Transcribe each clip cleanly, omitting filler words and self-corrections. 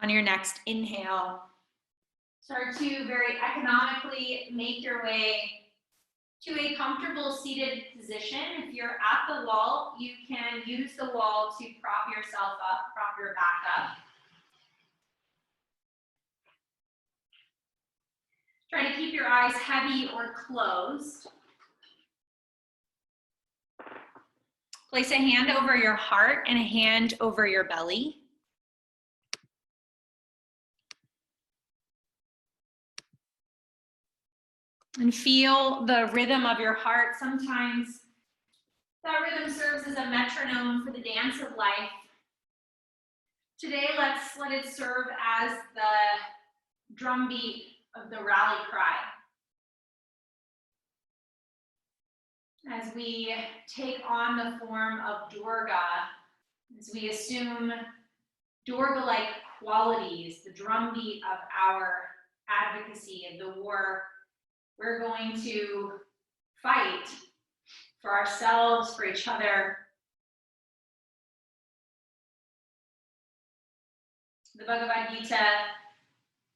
On your next inhale, start to very economically make your way to a comfortable seated position. If you're at the wall, you can use the wall to prop yourself up, prop your back up. Try to keep your eyes heavy or closed. Place a hand over your heart and a hand over your belly. And feel the rhythm of your heart. Sometimes that rhythm serves as a metronome for the dance of life. Today, let's let it serve as the drumbeat of the rally cry. As we take on the form of Durga, as we assume Durga-like qualities, the drumbeat of our advocacy, of the war we're going to fight for ourselves, for each other. The Bhagavad Gita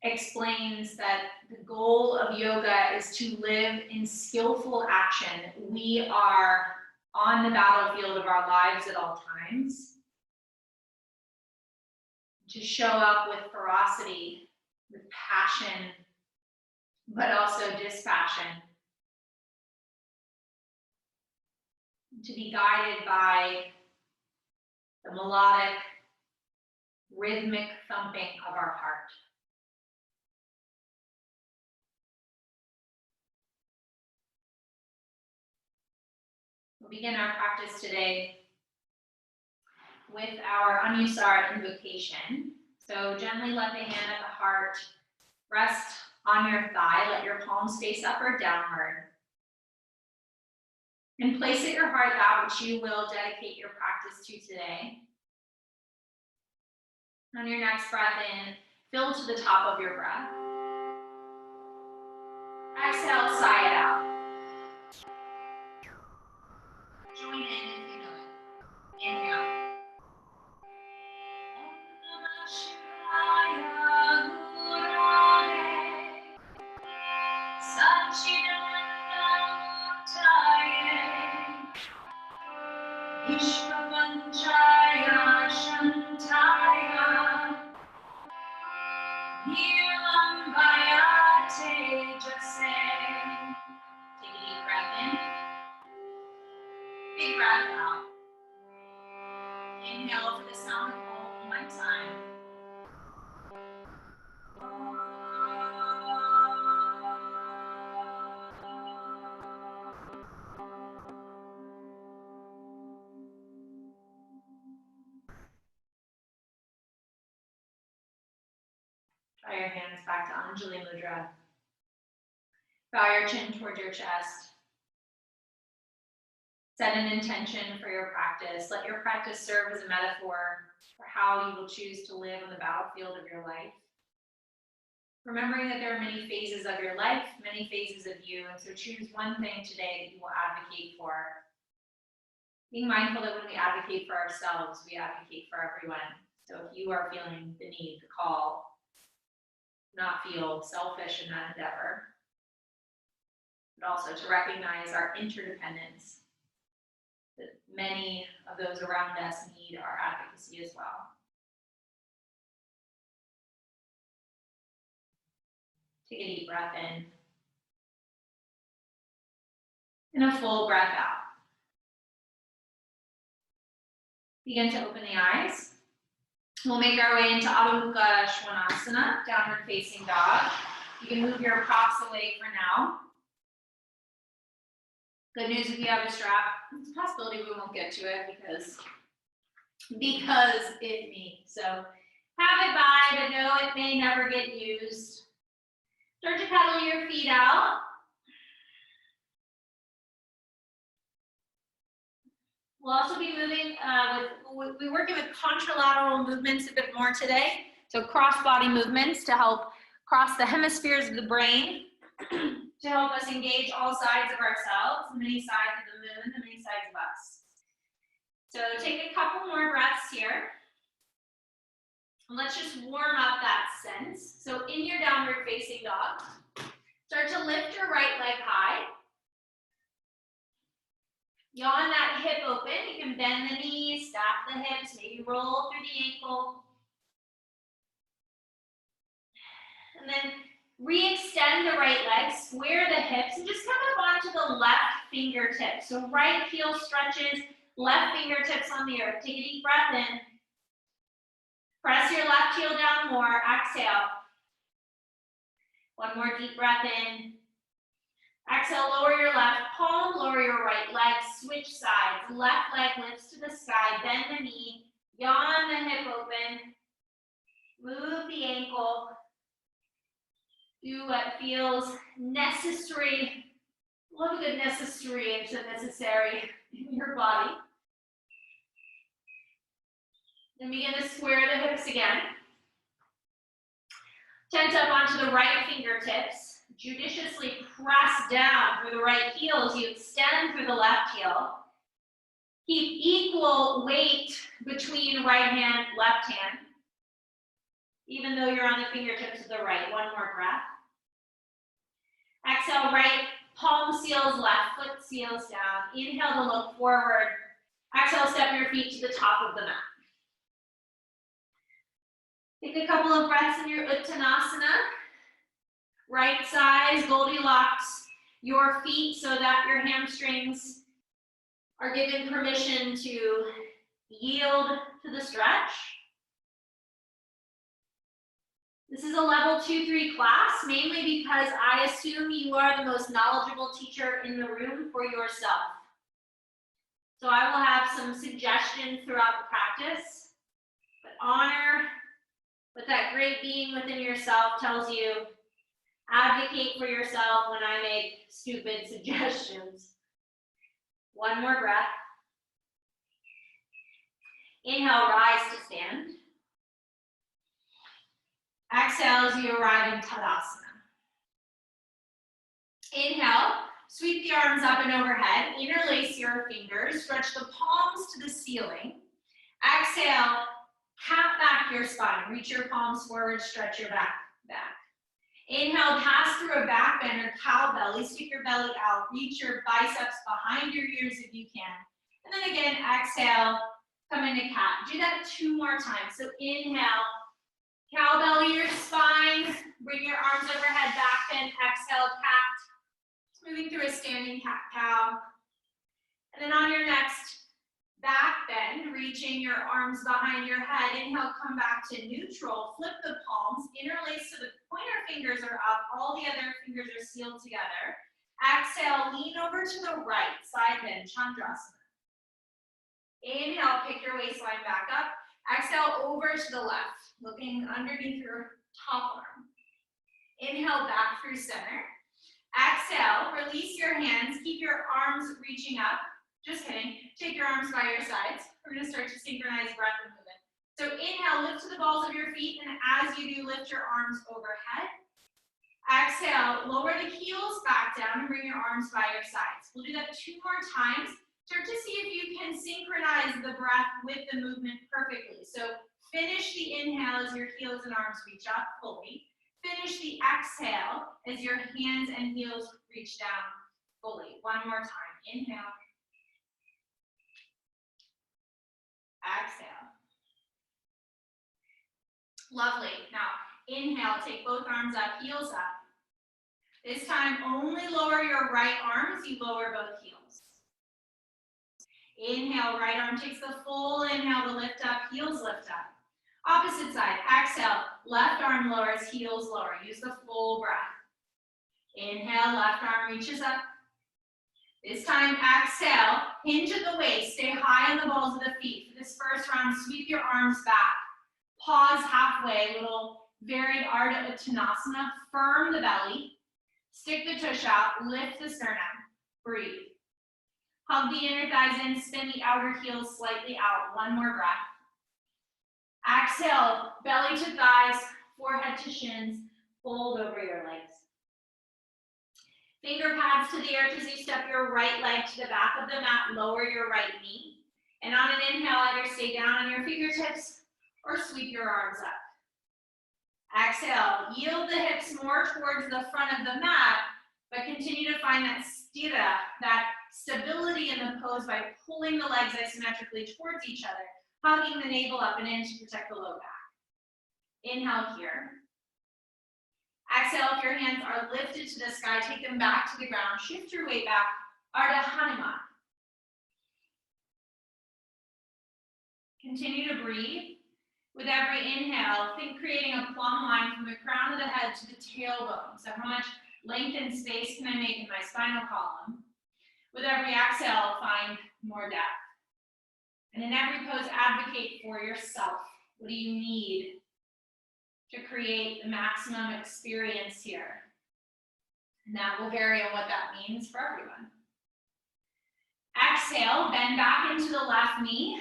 explains that the goal of yoga is to live in skillful action. We are on the battlefield of our lives at all times. To show up with ferocity, with passion, but also dispassion. To be guided by the melodic, rhythmic thumping of our heart. We'll begin our practice today with our Anusara invocation. So gently let the hand at the heart rest on your thigh. Let your palms face up or downward. And place at your heart that which you will dedicate your practice to today. On your next breath in, fill to the top of your breath. Exhale, sigh it out. Join in if you know it. Inhale. Big breath out. Inhale for the sound of Om one time. Try your hands back to Anjali Mudra. Bow your chin toward your chest. Set an intention for your practice. Let your practice serve as a metaphor for how you will choose to live on the battlefield of your life. Remembering that there are many phases of your life, many phases of you, and so choose one thing today that you will advocate for. Being mindful that when we advocate for ourselves, we advocate for everyone. So if you are feeling the need, the call, not feel selfish in that endeavor, but also to recognize our interdependence, that many of those around us need our advocacy as well. Take a deep breath in, and a full breath out. Begin to open the eyes. We'll make our way into Adho Mukha Svanasana, downward facing dog. You can move your props away for now. Good news if you have a strap, it's a possibility we won't get to it because it me. So have it by, but know it may never get used. Start to pedal your feet out. We'll also be moving we're working with contralateral movements a bit more today. So cross-body movements to help cross the hemispheres of the brain to help us engage all sides of ourselves, the many sides of the moon, the many sides of us. So take a couple more breaths here. And let's just warm up that sense. So in your downward facing dog, start to lift your right leg high. Yawn that hip open. You can bend the knees, stack the hips, maybe roll through the ankle. And then re-extend the right leg, square the hips, and just come up onto the left fingertip. So right heel stretches, left fingertips on the earth. Take a deep breath in. Press your left heel down more. Exhale. One more deep breath in. Exhale, lower your left palm, lower your right leg, switch sides. Left leg lifts to the sky, bend the knee, yawn the hip open, move the ankle. Do what feels necessary. Love a good necessary into necessary in your body. Then begin to square the hips again. Tense up onto the right fingertips. Judiciously press down through the right heel as you extend through the left heel. Keep equal weight between right hand, left hand, even though you're on the fingertips of the right. One more breath. Exhale, right palm seals left, foot seals down. Inhale to look forward. Exhale, step your feet to the top of the mat. Take a couple of breaths in your Uttanasana. Right size, Goldilocks your feet so that your hamstrings are given permission to yield to the stretch. This is a level 2-3 class, mainly because I assume you are the most knowledgeable teacher in the room for yourself. So I will have some suggestions throughout the practice, but honor what that great being within yourself tells you. Advocate for yourself when I make stupid suggestions. One more breath. Inhale, rise to stand. Exhale as you arrive in Tadasana. Inhale, sweep the arms up and overhead. Interlace your fingers. Stretch the palms to the ceiling. Exhale, cat back your spine. Reach your palms forward, stretch your back. Inhale, pass through a back bend or cow belly. Stick your belly out. Reach your biceps behind your ears if you can. And then again, exhale, come into cat. Do that 2 more times. So inhale, cow belly your spine. Bring your arms overhead, back bend. Exhale, cat. Moving through a standing cat-cow. And then on your next back bend, reaching your arms behind your head. Inhale, come back to neutral. Flip the palms, interlace so the pointer fingers are up. All the other fingers are sealed together. Exhale, lean over to the right, side bend, Chandrasana. Inhale, pick your waistline back up. Exhale, over to the left, looking underneath your top arm. Inhale, back through center. Exhale, release your hands. Keep your arms reaching up. Just kidding. Take your arms by your sides. We're going to start to synchronize breath and movement. So inhale, lift to the balls of your feet, and as you do, lift your arms overhead. Exhale, lower the heels back down and bring your arms by your sides. We'll do that 2 more times. Start to see if you can synchronize the breath with the movement perfectly. So finish the inhale as your heels and arms reach up fully. Finish the exhale as your hands and heels reach down fully. One more time. Inhale. Exhale. Lovely. Now, inhale, take both arms up, heels up. This time, only lower your right arm as you lower both heels. Inhale, right arm takes the full inhale to lift up, heels lift up. Opposite side, exhale, left arm lowers, heels lower. Use the full breath. Inhale, left arm reaches up. This time, exhale, hinge at the waist, stay high on the balls of the feet. For this first round, sweep your arms back. Pause halfway, little varied Ardha Uttanasana. Firm the belly, stick the tush out, lift the sternum, breathe. Hug the inner thighs in, spin the outer heels slightly out. One more breath. Exhale, belly to thighs, forehead to shins, fold over your legs. Finger pads to the earth as you step your right leg to the back of the mat, lower your right knee. And on an inhale, either stay down on your fingertips or sweep your arms up. Exhale, yield the hips more towards the front of the mat, but continue to find that stira, that stability in the pose by pulling the legs isometrically towards each other, hugging the navel up and in to protect the low back. Inhale here. Exhale, if your hands are lifted to the sky, take them back to the ground, shift your weight back, Ardha Hanuman. Continue to breathe. With every inhale, think creating a plumb line from the crown of the head to the tailbone. So how much length and space can I make in my spinal column? With every exhale, find more depth. And in every pose, advocate for yourself. What do you need to create the maximum experience here? And that will vary on what that means for everyone. Exhale, bend back into the left knee.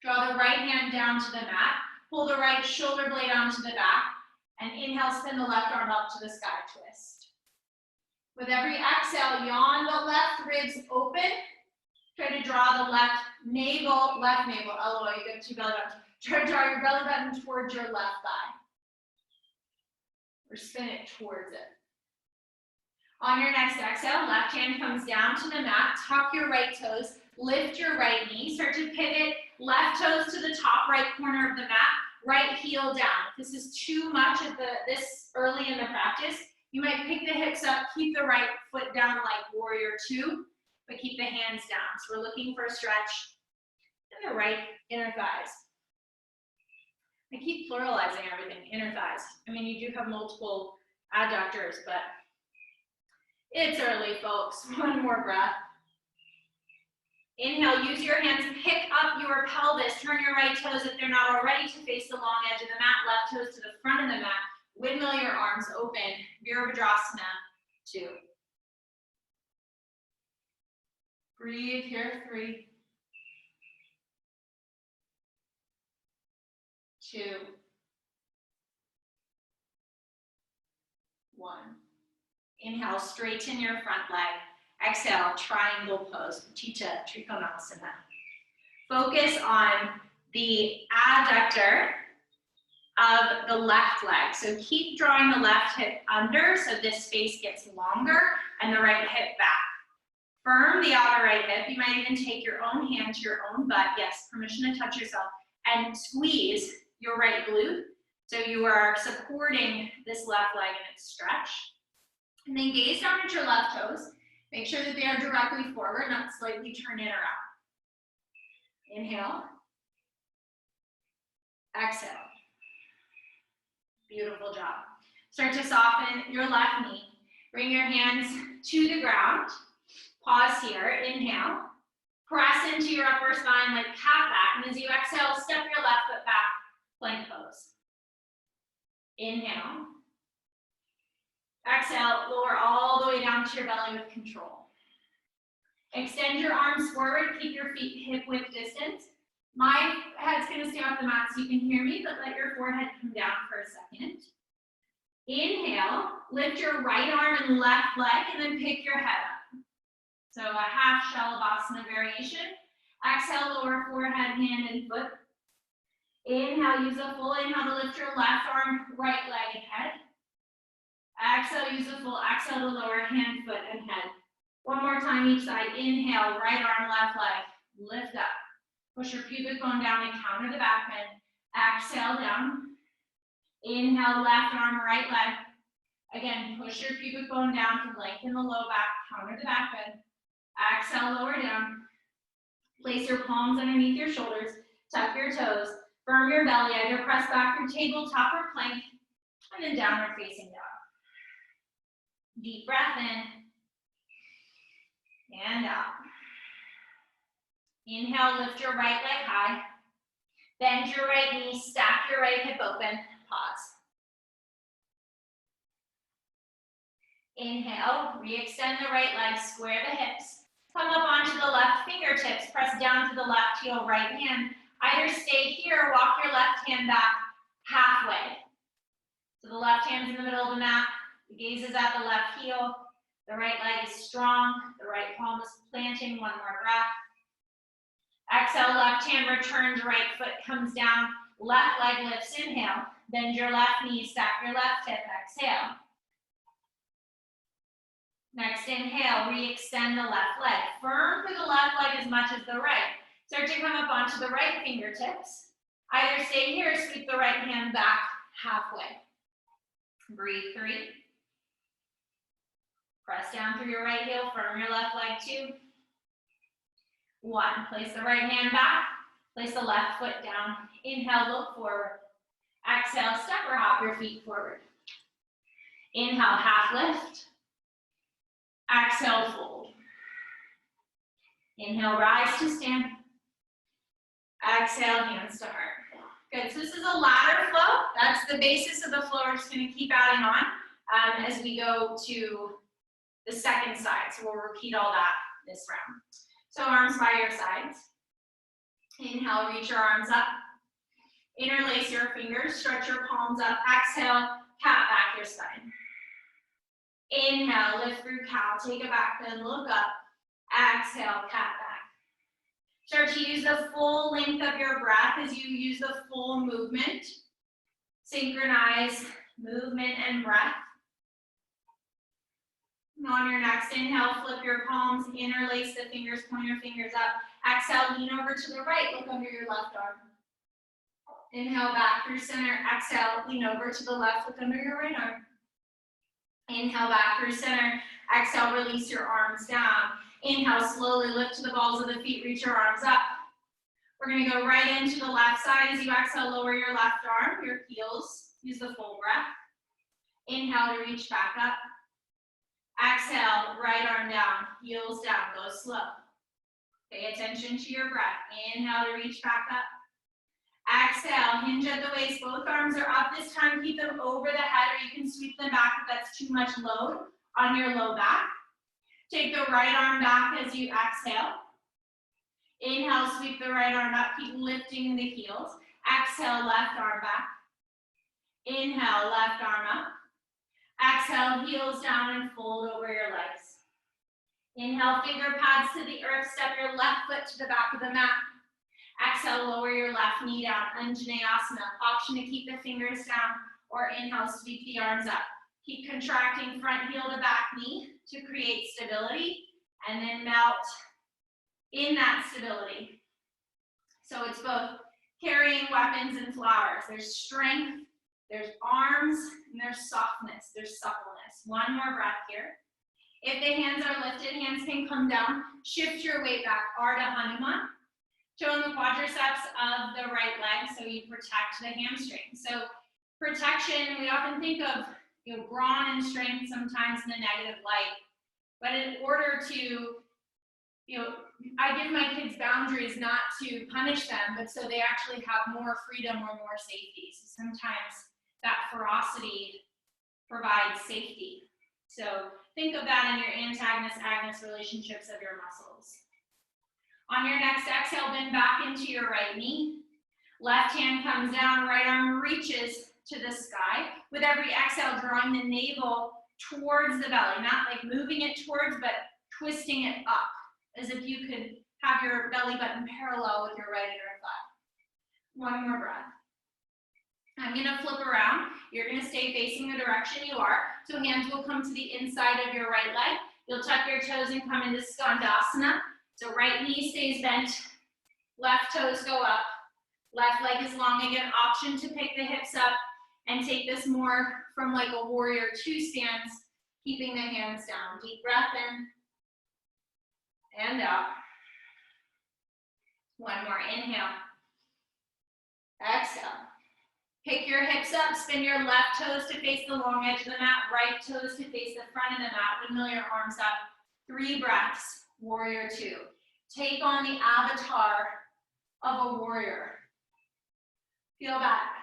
Draw the right hand down to the mat. Pull the right shoulder blade onto the back. And inhale, spin the left arm up to the sky twist. With every exhale, yawn the left ribs open. Try to draw the left navel, elbow, you got two belly buttons. Try to draw your belly button towards your left thigh. Or spin it towards it. On your next exhale, left hand comes down to the mat, tuck your right toes, lift your right knee, start to pivot, left toes to the top right corner of the mat, right heel down. If this is too much at this early in the practice, you might pick the hips up, keep the right foot down like warrior two, but keep the hands down. So we're looking for a stretch in the right inner thighs. I keep pluralizing everything, inner thighs. I mean, you do have multiple adductors, but it's early, folks. One more breath. Inhale, use your hands, pick up your pelvis, turn your right toes if they're not already to face the long edge of the mat, left toes to the front of the mat, windmill your arms open, Virabhadrasana 2. Breathe here, 3, 2, 1. Inhale, straighten your front leg. Exhale, triangle pose, Utthita Trikonasana. Focus on the adductor of the left leg. So keep drawing the left hip under so this space gets longer and the right hip back. Firm the outer right hip. You might even take your own hand to your own butt. Yes, permission to touch yourself. And squeeze your right glute. So you are supporting this left leg in its stretch. And then gaze down at your left toes. Make sure that they are directly forward, not slightly turn in or out. Inhale. Exhale. Beautiful job. Start to soften your left knee. Bring your hands to the ground. Pause here. Inhale. Press into your upper spine like cat back. And as you exhale, step your left foot back. Plank pose. Inhale. Exhale, lower all the way down to your belly with control. Extend your arms forward, keep your feet hip width distance. My head's gonna stay off the mat so you can hear me, but let your forehead come down for a second. Inhale, lift your right arm and left leg, and then pick your head up. So a half Shalabhasana variation. Exhale, lower forehead, hand and foot. Inhale, use a full inhale to lift your left arm, right leg and head. Exhale, use a full exhale to lower hand, foot, and head. One more time each side. Inhale, right arm, left leg. Lift up. Push your pubic bone down and counter the back bend. Exhale down. Inhale, left arm, right leg. Again, push your pubic bone down to lengthen the low back, counter the back bend. Exhale, lower down. Place your palms underneath your shoulders. Tuck your toes. Firm your belly. Either press back through tabletop or plank. And then downward facing dog. Deep breath in and out. Inhale, lift your right leg high. Bend your right knee, stack your right hip open. Pause. Inhale, re-extend the right leg, square the hips. Come up onto the left fingertips, press down to the left heel, right hand. Either stay here, walk your left hand back halfway. So the left hand's in the middle of the mat. The gaze is at the left heel. The right leg is strong. The right palm is planting. One more breath. Exhale, left hand returns, right foot comes down. Left leg lifts. Inhale. Bend your left knee, stack your left hip, exhale. Next inhale, re-extend the left leg. Firm through the left leg as much as the right. Start to come up onto the right fingertips. Either stay here or sweep the right hand back halfway. Breathe 3. Press down through your right heel, firm your left leg 2. 1, place the right hand back, place the left foot down. Inhale, look forward. Exhale, step or hop your feet forward. Inhale, half lift. Exhale, fold. Inhale, rise to stand. Exhale, hands to heart. Good, so this is a ladder flow. That's the basis of the flow. We're just gonna keep adding on as we go to the second side. So we'll repeat all that this round. So arms by your sides. Inhale, reach your arms up. Interlace your fingers, stretch your palms up. Exhale, cat back your spine. Inhale, lift through cow, take a back bend, look up. Exhale, cat back. Start to use the full length of your breath as you use the full movement. Synchronize movement and breath. And on your next inhale, flip your palms, interlace the fingers, point your fingers up. Exhale, lean over to the right, look under your left arm. Inhale, back through center. Exhale, lean over to the left, look under your right arm. Inhale, back through center. Exhale, release your arms down. Inhale, slowly lift to the balls of the feet, reach your arms up. We're gonna go right into the left side. As you exhale, lower your left arm, your heels. Use the full breath. Inhale to reach back up. Exhale, right arm down, heels down, go slow. Pay attention to your breath. Inhale to reach back up. Exhale, hinge at the waist, both arms are up. This time, keep them over the head, or you can sweep them back if that's too much load on your low back. Take the right arm back as you exhale. Inhale, sweep the right arm up, keep lifting the heels. Exhale, left arm back. Inhale, left arm up. Exhale, heels down and fold over your legs. Inhale, finger pads to the earth, step your left foot to the back of the mat. Exhale, lower your left knee down, Anjaneyasana. Option to keep the fingers down, or inhale, sweep the arms up. Keep contracting front heel to back knee to create stability, and then melt in that stability. So it's both carrying weapons and flowers. There's strength, there's arms, and there's softness, there's suppleness. One more breath here. If the hands are lifted, hands can come down. Shift your weight back, Ardha Hanuman. Showing the quadriceps of the right leg so you protect the hamstring. So protection, we often think of brawn and strength sometimes in a negative light. But in order to, I give my kids boundaries not to punish them, but so they actually have more freedom or more safety. So sometimes that ferocity provides safety. So think of that in your antagonist-agonist relationships of your muscles. On your next exhale, bend back into your right knee. Left hand comes down, right arm reaches to the sky. With every exhale, drawing the navel towards the belly, not like moving it towards, but twisting it up, as if you could have your belly button parallel with your right inner thigh. One more breath. I'm gonna flip around. You're gonna stay facing the direction you are. So hands will come to the inside of your right leg. You'll tuck your toes and come into Skandasana. So right knee stays bent, left toes go up, left leg is long again. Option to pick the hips up and take this more from like a warrior 2 stance, keeping the hands down. Deep breath in and out. One more, inhale. Exhale. Pick your hips up, spin your left toes to face the long edge of the mat, right toes to face the front of the mat. Windmill your arms up. 3 breaths. Warrior 2. Take on the avatar of a warrior. Feel that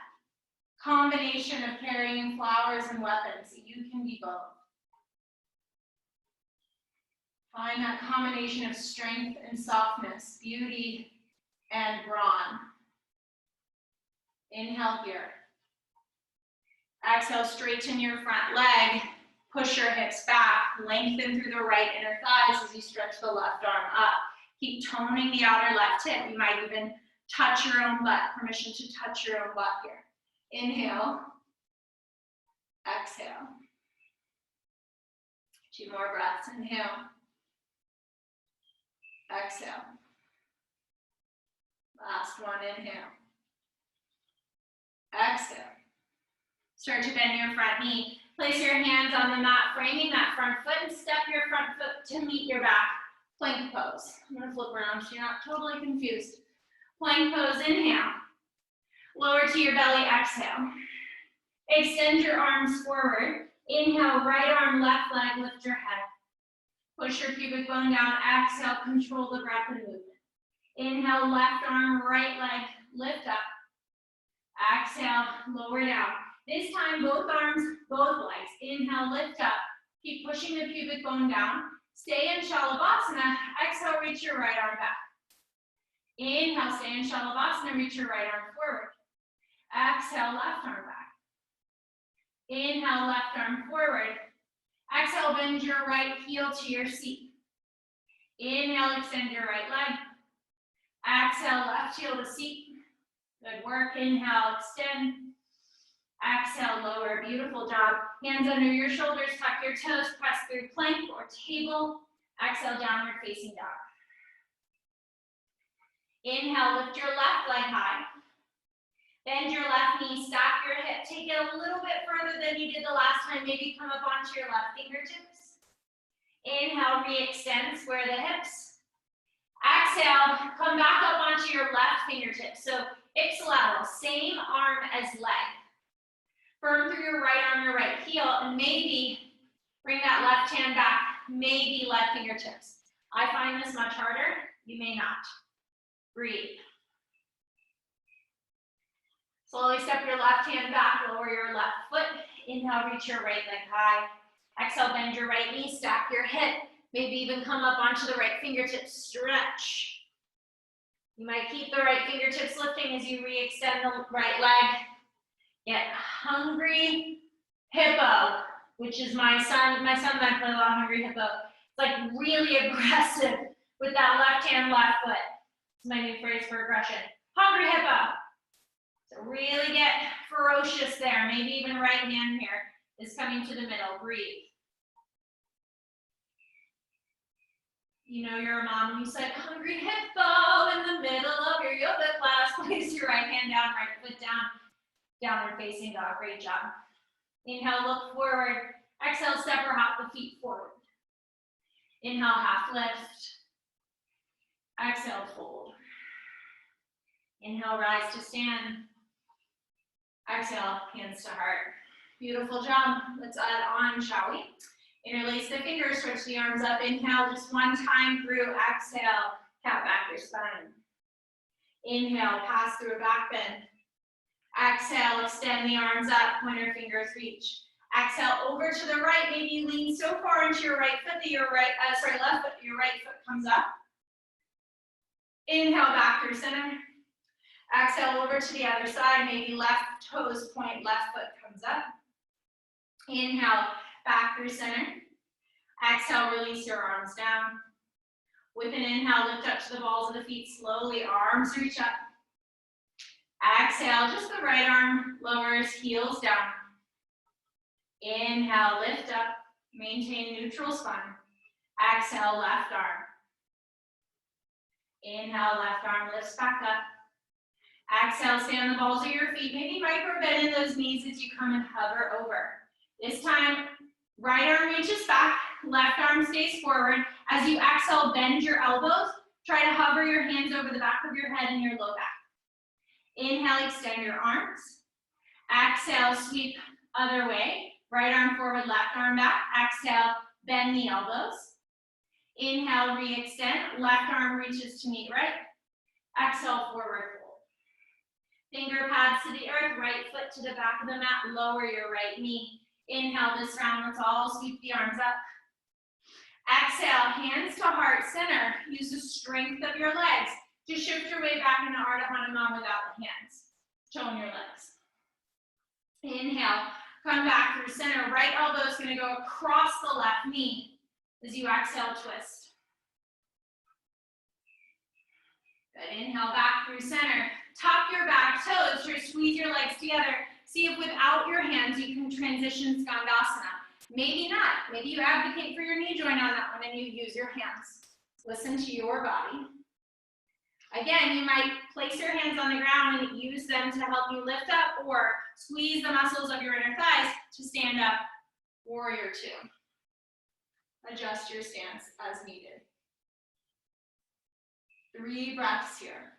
combination of carrying flowers and weapons. You can be both. Find that combination of strength and softness, beauty and brawn. Inhale here. Exhale, straighten your front leg. Push your hips back, lengthen through the right inner thighs as you stretch the left arm up. Keep toning the outer left hip. You might even touch your own butt. Permission to touch your own butt here. Inhale. Exhale. 2 more breaths. Inhale. Exhale. Last one. Inhale. Exhale. Start to bend your front knee. Place your hands on the mat, framing that front foot, and step your front foot to meet your back. Plank pose. I'm going to flip around so you're not totally confused. Plank pose. Inhale. Lower to your belly. Exhale. Extend your arms forward. Inhale, right arm, left leg, lift your head. Push your pubic bone down. Exhale, control the breath and movement. Inhale, left arm, right leg, lift up. Exhale, lower down. This time, both arms, both legs. Inhale, lift up. Keep pushing the pubic bone down. Stay in Shalabhasana. Exhale, reach your right arm back. Inhale, stay in Shalabhasana, reach your right arm forward. Exhale, left arm back. Inhale, left arm forward. Exhale, bend your right heel to your seat. Inhale, extend your right leg. Exhale, left heel to seat. Good work. Inhale, extend. Exhale, lower. Beautiful job. Hands under your shoulders, tuck your toes, press through plank or table. Exhale, downward facing dog. Inhale, lift your left leg high. Bend your left knee, stack your hip. Take it a little bit further than you did the last time. Maybe come up onto your left fingertips. Inhale, re-extend, square the hips. Exhale, come back up onto your left fingertips. So ipsilateral, same arm as leg. Firm through your right arm, your right heel, and maybe bring that left hand back, maybe left fingertips. I find this much harder. You may not. Breathe. Slowly step your left hand back, lower your left foot. Inhale, reach your right leg high. Exhale, bend your right knee, stack your hip. Maybe even come up onto the right fingertips, stretch. You might keep the right fingertips lifting as you re-extend the right leg. Get hungry hippo, which is my son and I play a lot of hungry hippo. It's like really aggressive with that left hand, left foot. It's my new phrase for aggression. Hungry hippo. So really get ferocious there. Maybe even right hand here is coming to the middle. Breathe. You know you're a mom and you said hungry hippo in the middle of your yoga class. Place your right hand down, right foot down. Downward facing dog. Great job. Inhale, look forward. Exhale, step or hop the feet forward. Inhale, half lift. Exhale, fold. Inhale, rise to stand. Exhale, hands to heart. Beautiful job. Let's add on, shall we? Interlace the fingers, stretch the arms up. Inhale, just one time through. Exhale, cat back your spine. Inhale, pass through a back bend. Exhale, extend the arms up, pointer fingers reach. Exhale, over to the right. Maybe you lean so far into your right foot that your left foot, your right foot comes up. Inhale, back through center. Exhale, over to the other side. Maybe left toes point, left foot comes up. Inhale, back through center. Exhale, release your arms down. With an inhale, lift up to the balls of the feet slowly. Arms reach up. Exhale, just the right arm lowers, heels down. Inhale, lift up. Maintain neutral spine. Exhale, left arm. Inhale, left arm lifts back up. Exhale, stay on the balls of your feet. Maybe micro bend in those knees as you come and hover over. This time, right arm reaches back, left arm stays forward. As you exhale, bend your elbows. Try to hover your hands over the back of your head and your low back. Inhale, extend your arms. Exhale, sweep other way. Right arm forward, left arm back. Exhale, bend the elbows. Inhale, re-extend. Left arm reaches to meet right. Exhale, forward fold. Finger pads to the earth, right foot to the back of the mat. Lower your right knee. Inhale this round, let's all sweep the arms up. Exhale, hands to heart center. Use the strength of your legs to shift your way back into Ardha Hanuman without the hands. Tone your legs. Inhale, come back through center. Right elbow is going to go across the left knee as you exhale, twist. Good, inhale back through center. Tuck your back toes, or squeeze your legs together. See if without your hands you can transition Skandasana. Maybe not. Maybe you advocate for your knee joint on that one and you use your hands. Listen to your body. Again, you might place your hands on the ground and use them to help you lift up or squeeze the muscles of your inner thighs to stand up. Warrior two. Adjust your stance as needed. 3 breaths here.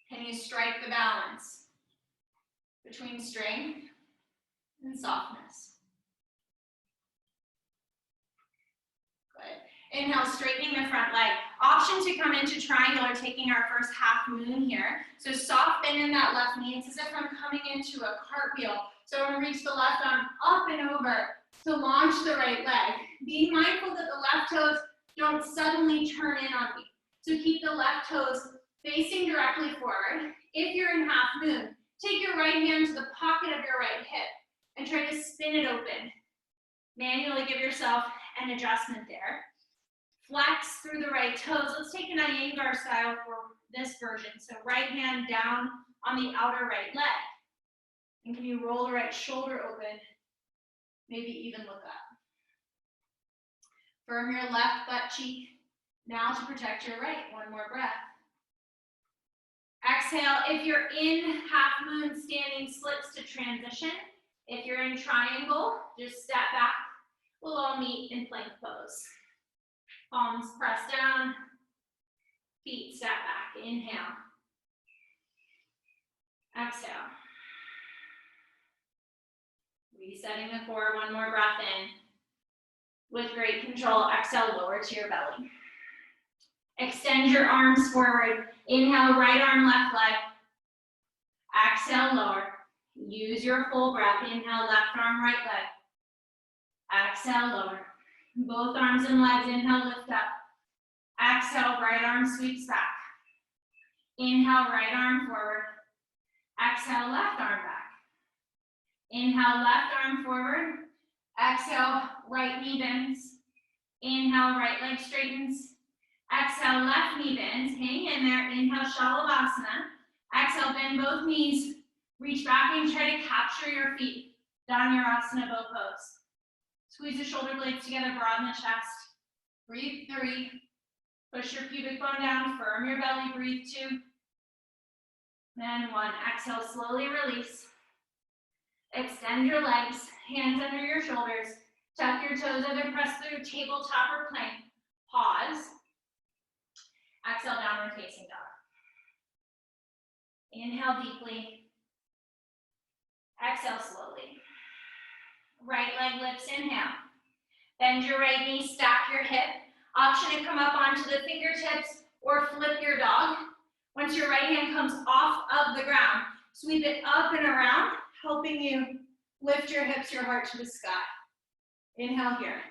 Can you strike the balance between strength and softness? Good. Inhale, straightening the front leg. Option to come into triangle or taking our first half moon here. So soft bend in that left knee. It's as if I'm coming into a cartwheel. So I'm going to reach the left arm up and over to launch the right leg. Be mindful that the left toes don't suddenly turn in on me. So keep the left toes facing directly forward. If you're in half moon, take your right hand to the pocket of your right hip and try to spin it open. Manually give yourself an adjustment there. Flex through the right toes. Let's take an Iyengar style for this version. So right hand down on the outer right leg. And can you roll the right shoulder open? Maybe even look up. Firm your left butt cheek now to protect your right. One more breath. Exhale. If you're in half moon, standing splits to transition. If you're in triangle, just step back. We'll all meet in plank pose. Palms press down. Feet step back. Inhale. Exhale. Resetting the core. One more breath in. With great control, exhale, lower to your belly. Extend your arms forward. Inhale, right arm, left leg. Exhale, lower. Use your full breath. Inhale, left arm, right leg. Exhale, lower. Both arms and legs. Inhale, lift up. Exhale, right arm sweeps back. Inhale, right arm forward. Exhale, left arm back. Inhale, left arm forward. Exhale, right knee bends. Inhale, right leg straightens. Exhale, left knee bends. Hang in there. Inhale, Shalabhasana. Exhale, bend both knees. Reach back and try to capture your feet. Dhanurasana bow pose. Squeeze the shoulder blades together, broaden the chest. Breathe 3. Push your pubic bone down, firm your belly, breathe 2. And 1. Exhale, slowly release. Extend your legs, hands under your shoulders. Tuck your toes, either press through tabletop or plank. Pause. Exhale, downward facing dog. Inhale deeply. Exhale slowly. Right leg lifts, inhale. Bend your right knee, stack your hip. Option to come up onto the fingertips or flip your dog. Once your right hand comes off of the ground, sweep it up and around, helping you lift your hips, your heart to the sky. Inhale here.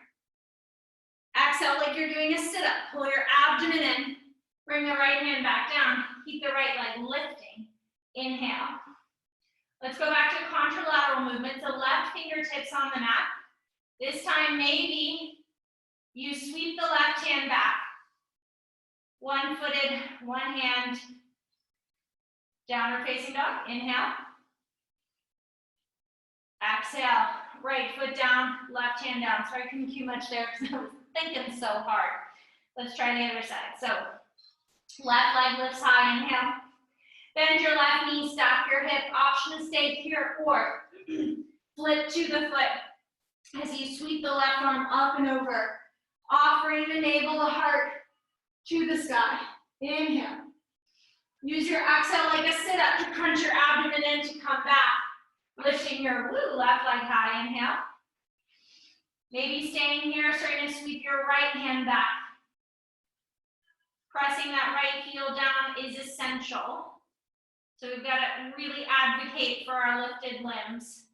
Exhale like you're doing a sit-up. Pull your abdomen in. Bring the right hand back down. Keep the right leg lifting. Inhale. Let's go back to contralateral movement. So left fingertips on the mat. This time maybe you sweep the left hand back. One-footed, one hand. Downward facing dog. Inhale. Exhale. Right foot down, left hand down. Sorry I couldn't cue much there because I was thinking so hard. Let's try the other side. So left leg lifts high, inhale. Bend your left knee, stack your hip. Option to stay here or flip to the foot as you sweep the left arm up and over, offering the navel, the heart to the sky. Inhale. Use your exhale like a sit-up to crunch your abdomen in to come back. Lifting your left leg high, inhale. Maybe staying here, starting to sweep your right hand back. Pressing that right heel down is essential. So we've got to really advocate for our lifted limbs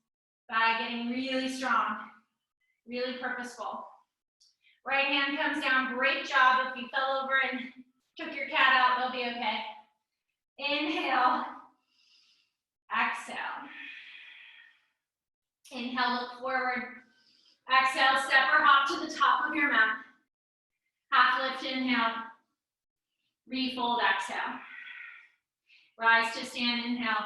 by getting really strong, really purposeful. Right hand comes down, great job. If you fell over and took your cat out, they'll be okay. Inhale, exhale. Inhale, look forward. Exhale, step or hop to the top of your mat. Half lift, inhale. Refold, exhale. Rise to stand, inhale.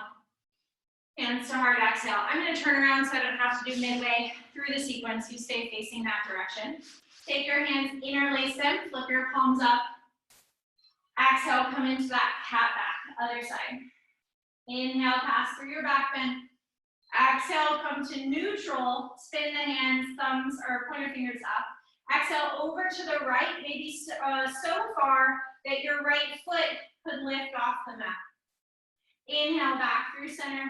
Hands to heart exhale. I'm going to turn around so I don't have to do midway through the sequence. You stay facing that direction. Take your hands, interlace them, flip your palms up. Exhale, come into that cat back, other side. Inhale, pass through your back bend. Exhale, come to neutral, spin the hands, thumbs, or pointer fingers up. Exhale, over to the right, maybe so far that your right foot could lift off the mat. Inhale, back through center.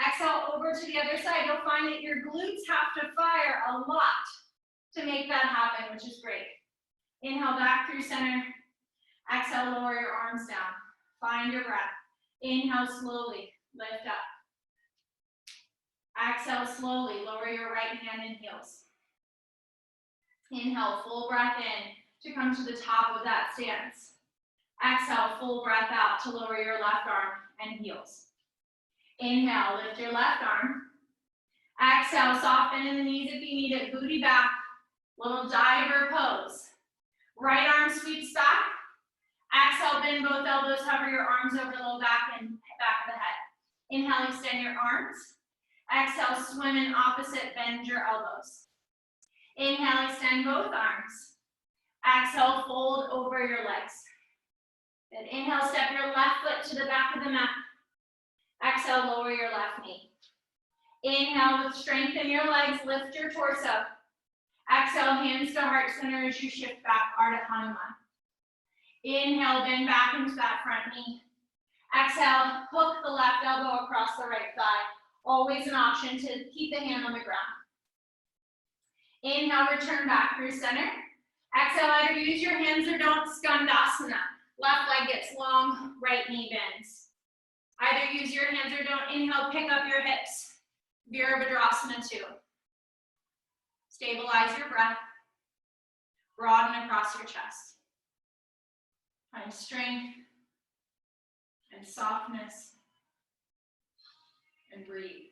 Exhale, over to the other side. You'll find that your glutes have to fire a lot to make that happen, which is great. Inhale, back through center. Exhale, lower your arms down. Find your breath. Inhale, slowly, lift up. Exhale, slowly, lower your right hand and heels. Inhale, full breath in to come to the top of that stance. Exhale, full breath out to lower your left arm and heels. Inhale, lift your left arm. Exhale, soften in the knees if you need it, booty back. Little diver pose. Right arm sweeps back. Exhale, bend both elbows, hover your arms over the low back and back of the head. Inhale, extend your arms. Exhale, swim in opposite, bend your elbows. Inhale, extend both arms. Exhale, fold over your legs. Then inhale, step your left foot to the back of the mat. Exhale, lower your left knee. Inhale, with strength in your legs, lift your torso. Exhale, hands to heart center as you shift back, Ardha Hanuman. Inhale, bend back into that front knee. Exhale, hook the left elbow across the right thigh. Always an option to keep the hand on the ground. Inhale, return back through center. Exhale, either use your hands or don't, Skandasana. Left leg gets long, right knee bends. Either use your hands or don't. Inhale, pick up your hips. Virabhadrasana 2. Stabilize your breath. Broaden across your chest. Find strength and softness and breathe.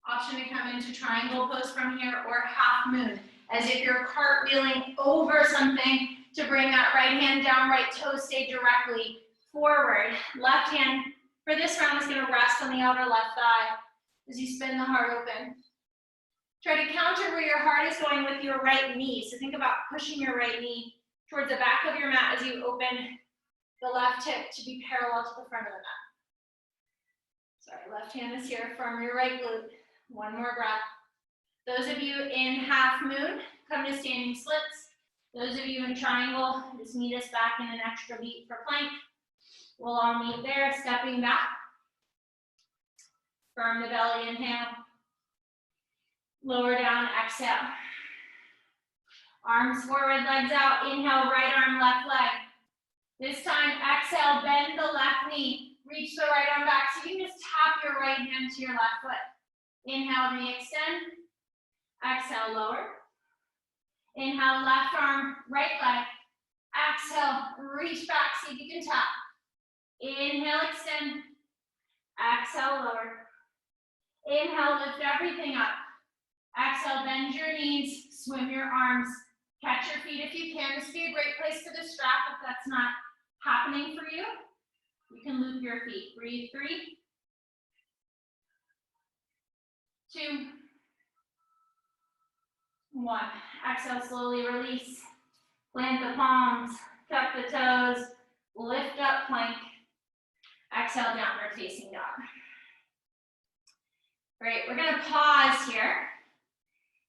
Option to come into triangle pose from here or half moon, as if you're cartwheeling over something to bring that right hand down, right toe stay directly forward. Left hand for this round is going to rest on the outer left thigh as you spin the heart open. Try to counter where your heart is going with your right knee. So think about pushing your right knee towards the back of your mat as you open the left hip to be parallel to the front of the mat. Sorry, left hand is here from your right glute. One more breath. Those of you in half moon, come to standing splits. Those of you in triangle, just meet us back in an extra beat for plank. We'll all meet there, stepping back. Firm the belly, inhale. Lower down, exhale. Arms forward, legs out. Inhale, right arm, left leg. This time, exhale, bend the left knee. Reach the right arm back. So you can just tap your right hand to your left foot. Inhale, re-extend. Exhale, lower. Inhale, left arm, right leg. Exhale, reach back, see if you can tap. Inhale, extend. Exhale, lower. Inhale, lift everything up. Exhale, bend your knees, swim your arms. Catch your feet if you can. This would be a great place to distract if that's not happening for you. You can loop your feet. Breathe, 3, 2, 1. Exhale, slowly release. Plant the palms, tuck the toes, lift up plank. Exhale, downward facing dog. Great, we're gonna pause here,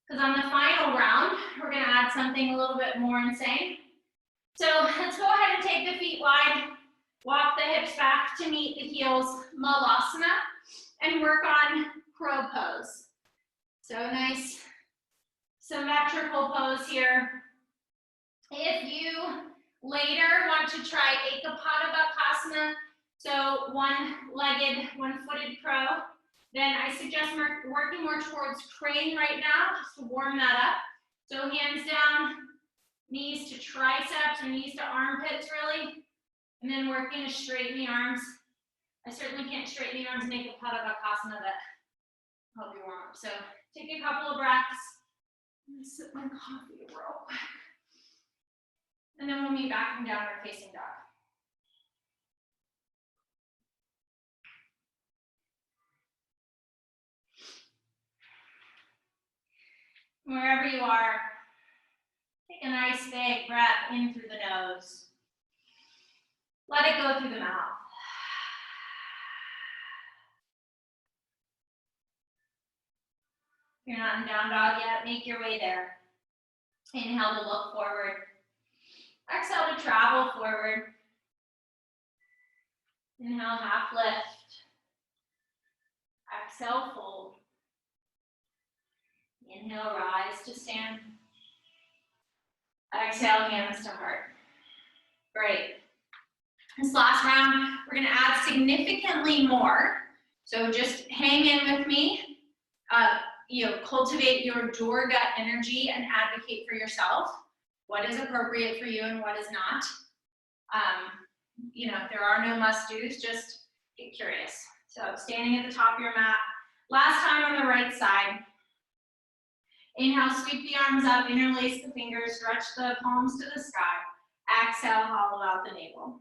because on the final round, we're gonna add something a little bit more insane. So let's go ahead and take the feet wide, walk the hips back to meet the heels, Malasana, and work on crow pose. So nice symmetrical pose here. If you later want to try Ekapada, so one-legged, one-footed crow, then I suggest working more towards crane right now, just to warm that up. So hands down, knees to triceps, or knees to armpits really, and then working to straighten the arms. I certainly can't straighten the arms and make a Padavakasana, but help you warm up. So take a couple of breaths. I'm gonna sip my coffee real quick. And then we'll meet back in downward facing dog. Wherever you are, take a nice big breath in through the nose. Let it go through the mouth. If you're not in down dog yet, make your way there. Inhale to look forward. Exhale to travel forward. Inhale, half lift. Exhale, fold. Inhale, rise to stand. Exhale, hands to heart. Great. This last round, we're going to add significantly more. So just hang in with me. Cultivate your Durga energy and advocate for yourself. What is appropriate for you and what is not. There are no must-dos, just get curious. So standing at the top of your mat. Last time on the right side. Inhale, sweep the arms up, interlace the fingers, stretch the palms to the sky. Exhale, hollow out the navel.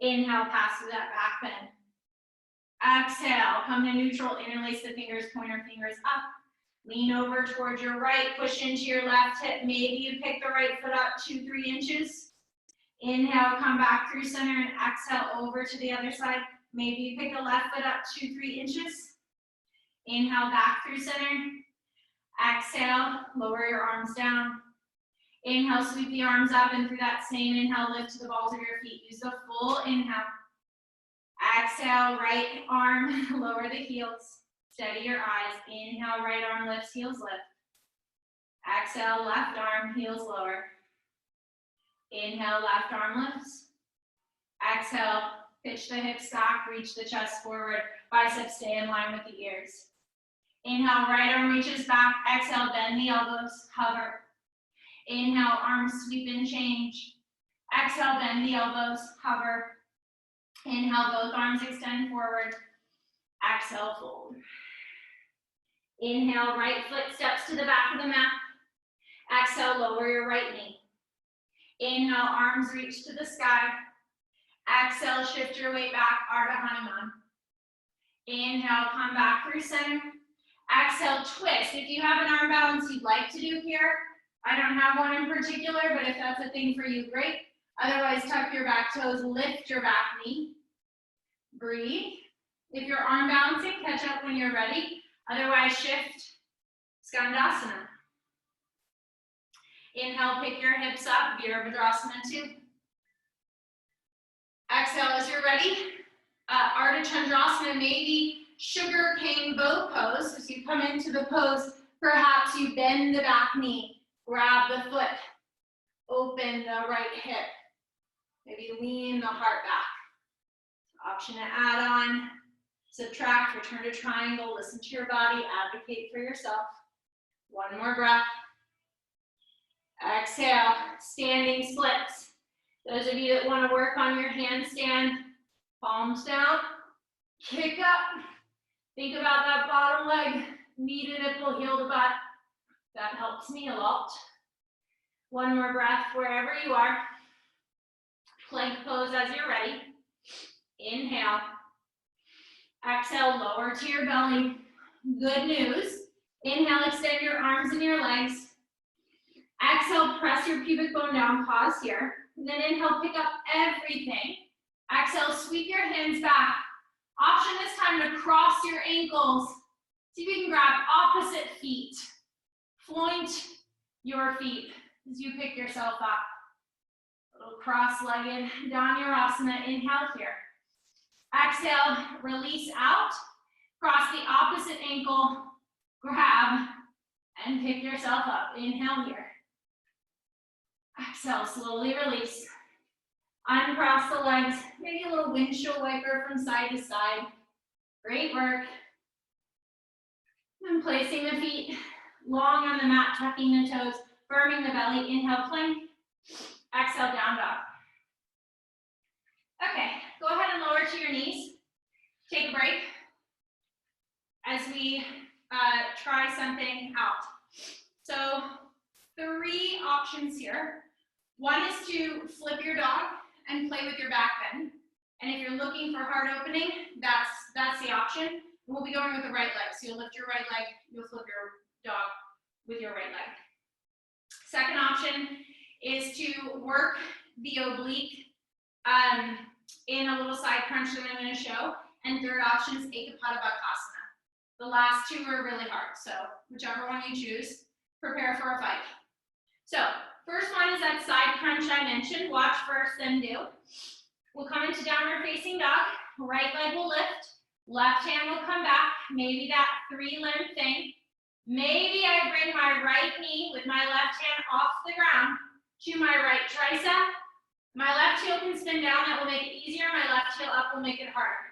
Inhale, pass through that back bend. Exhale, come to neutral, interlace the fingers, pointer fingers up. Lean over towards your right, push into your left hip. Maybe you pick the right foot up 2-3 inches. Inhale, come back through center and exhale over to the other side. Maybe you pick the left foot up 2-3 inches. Inhale, back through center. Exhale, lower your arms down. Inhale, sweep the arms up, and through that same inhale, lift to the balls of your feet. Use the full inhale. Exhale, right arm, lower the heels. Steady your eyes. Inhale, right arm lifts, heels lift. Exhale, left arm, heels lower. Inhale, left arm lifts. Exhale, pitch the hips back, reach the chest forward. Biceps stay in line with the ears. Inhale, right arm reaches back. Exhale, bend the elbows, hover. Inhale, arms sweep and change. Exhale, bend the elbows, hover. Inhale, both arms extend forward. Exhale, fold. Inhale, right foot steps to the back of the mat. Exhale, lower your right knee. Inhale, arms reach to the sky. Exhale, shift your weight back, Ardha Hanuman. Inhale, come back through center. Exhale, twist. If you have an arm balance you'd like to do here, I don't have one in particular, but if that's a thing for you, great. Otherwise, tuck your back toes, lift your back knee. Breathe. If you're arm balancing, catch up when you're ready. Otherwise, shift Skandasana. Inhale, pick your hips up, Virabhadrasana 2. Exhale as you're ready. Ardha Chandrasana, maybe sugar cane bow pose. As you come into the pose, perhaps you bend the back knee, grab the foot, open the right hip. Maybe lean the heart back. Option to add on, subtract, return to triangle, listen to your body, advocate for yourself. One more breath. Exhale, standing splits. Those of you that want to work on your handstand, palms down, kick up. Think about that bottom leg, knee to nipple, heel to butt. That helps me a lot. One more breath wherever you are. Plank pose as you're ready. Inhale. Exhale, lower to your belly. Good news. Inhale, extend your arms and your legs. Exhale, press your pubic bone down, pause here. And then inhale, pick up everything. Exhale, sweep your hands back. Option this time to cross your ankles. See if you can grab opposite feet. Point your feet as you pick yourself up. A little cross-legged Dhanurasana. Inhale here. Exhale, release out. Cross the opposite ankle. Grab and pick yourself up. Inhale here. Exhale, slowly release. Uncross the legs. Maybe a little windshield wiper from side to side. Great work. And placing the feet long on the mat, tucking the toes, firming the belly. Inhale, plank. Exhale, down dog. Okay, go ahead and lower to your knees. Take a break as we try something out. So 3 options here. One is to flip your dog and play with your back bend. And if you're looking for heart opening, that's the option. We'll be going with the right leg. So you'll lift your right leg, you'll flip your dog. with your right leg. Second option is to work the oblique in a little side crunch that I'm going to show. And third option is Advocacy. The last two are really hard, so whichever one you choose, prepare for a fight. So first one is that side crunch I mentioned. Watch first, then do. We'll come into downward facing dog. Right leg will lift. Left hand will come back. Maybe that 3-limb thing. Maybe I bring my right knee with my left hand off the ground to my right tricep. My left heel can spin down. That will make it easier. My left heel up will make it harder.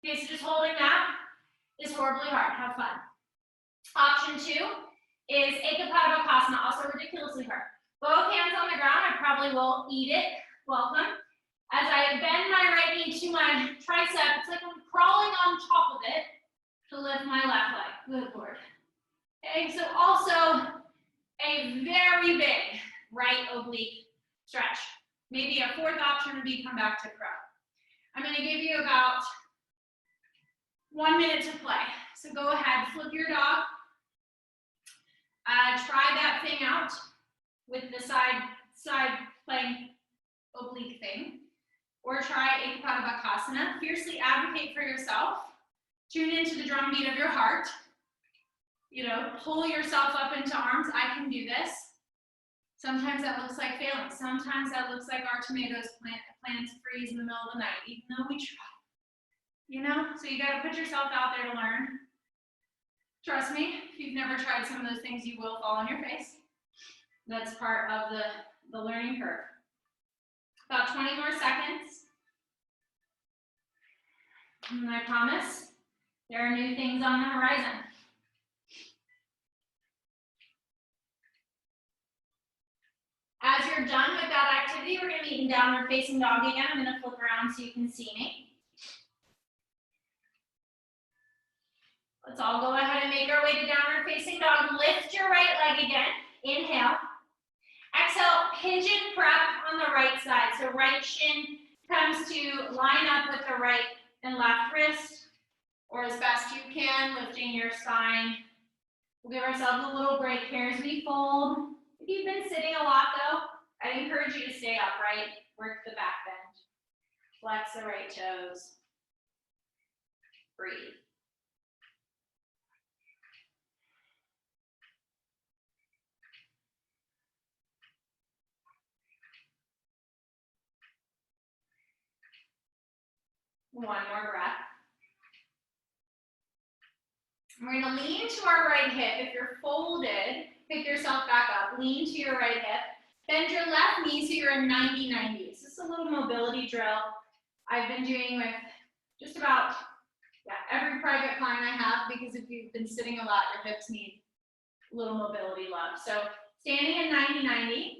Okay, so just holding that is horribly hard. Have fun. Option 2 is Advocacy, also ridiculously hard. Both hands on the ground. I probably will eat it. Welcome. As I bend my right knee to my tricep, it's like I'm crawling on top of it to lift my left leg. Good Lord. Okay, so also a very big right oblique stretch. Maybe a fourth option would be come back to crow. I'm going to give you about 1 minute to play. So go ahead, flip your dog. Try that thing out with the side playing oblique thing. Or try Advocacy. Fiercely advocate for yourself. Tune into the drumbeat of your heart. You know, pull yourself up into arms. I can do this. Sometimes that looks like failing. Sometimes that looks like our tomatoes planted to freeze in the middle of the night, even though we try. You know, so you got to put yourself out there to learn. Trust me, if you've never tried some of those things, you will fall on your face. That's part of the learning curve. About 20 more seconds. And I promise there are new things on the horizon. As you're done with that activity, we're going to meet in downward facing dog again. I'm going to flip around so you can see me. Let's all go ahead and make our way to downward facing dog. Lift your right leg again. Inhale. Exhale, hinge and prep on the right side. So right shin comes to line up with the right and left wrist, or as best you can, lifting your spine. We'll give ourselves a little break here as we fold. If you've been sitting a lot though, I'd encourage you to stay upright, work the back bend, flex the right toes, breathe. One more breath. We're going to lean to our right hip. If you're folded, pick yourself back up. Lean to your right hip. Bend your left knee so you're in 90-90. This is a little mobility drill I've been doing with just about every private client I have, because if you've been sitting a lot, your hips need a little mobility love. So standing in 90-90.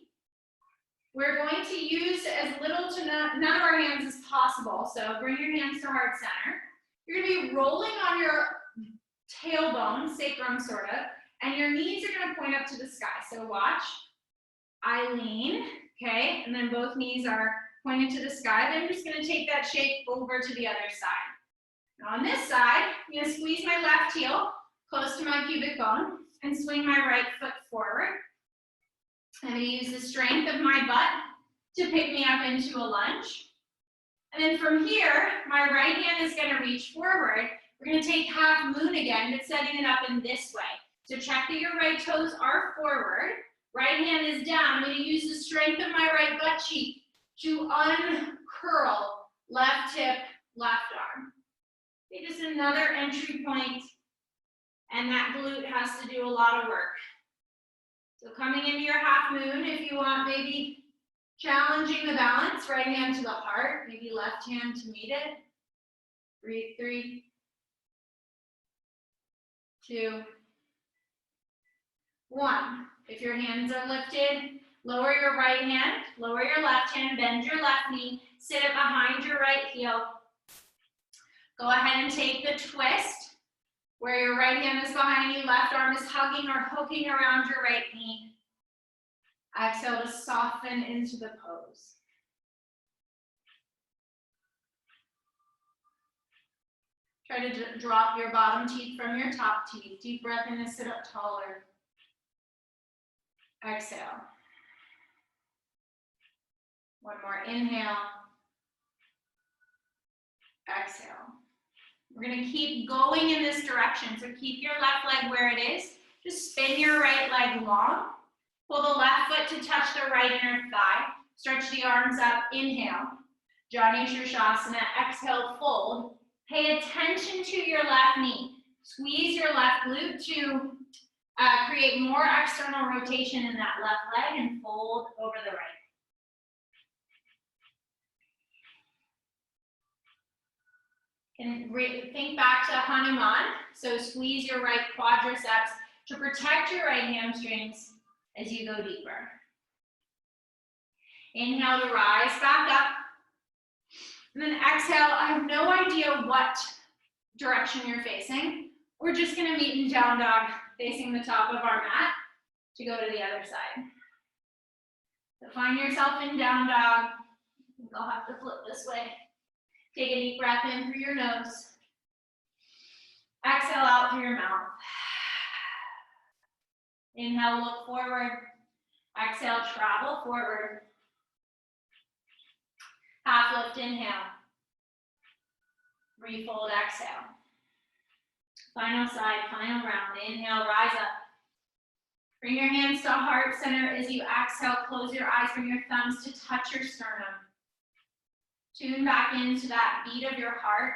We're going to use as little to none of our hands as possible. So bring your hands to heart center. You're going to be rolling on your tailbone, sacrum sort of, and your knees are going to point up to the sky. So watch. I lean, okay, and then both knees are pointed to the sky. Then I'm just going to take that shape over to the other side. Now on this side, I'm going to squeeze my left heel close to my pubic bone and swing my right foot forward. I'm going to use the strength of my butt to pick me up into a lunge. And then from here, my right hand is going to reach forward. We're going to take half moon again, but setting it up in this way. So check that your right toes are forward. Right hand is down. I'm going to use the strength of my right butt cheek to uncurl left hip, left arm. Okay, just another entry point, and that glute has to do a lot of work. So coming into your half moon, if you want maybe challenging the balance, right hand to the heart, maybe left hand to meet it. Breathe, 3, 2, 1. If your hands are lifted, lower your right hand, lower your left hand, bend your left knee, sit it behind your right heel. Go ahead and take the twist, where your right hand is behind you, left arm is hugging or hooking around your right knee. Exhale to soften into the pose. Try to drop your bottom teeth from your top teeth. Deep breath in to sit up taller. Exhale. One more, inhale. Exhale. We're gonna keep going in this direction. So keep your left leg where it is. Just spin your right leg long. Pull the left foot to touch the right inner thigh. Stretch the arms up, inhale. Jani Shirshasana, exhale, fold. Pay attention to your left knee. Squeeze your left glute to create more external rotation in that left leg and fold over the right. And think back to Hanuman. So squeeze your right quadriceps to protect your right hamstrings as you go deeper. Inhale to rise back up. And then exhale, I have no idea what direction you're facing. We're just gonna meet in down dog, facing the top of our mat to go to the other side. So find yourself in down dog. You'll have to flip this way. Take a deep breath in through your nose. Exhale out through your mouth. Inhale, look forward. Exhale, travel forward. Half lift, inhale. Refold, exhale. Final side, final round. Inhale, rise up. Bring your hands to heart center as you exhale. Close your eyes, bring your thumbs to touch your sternum. Tune back into that beat of your heart.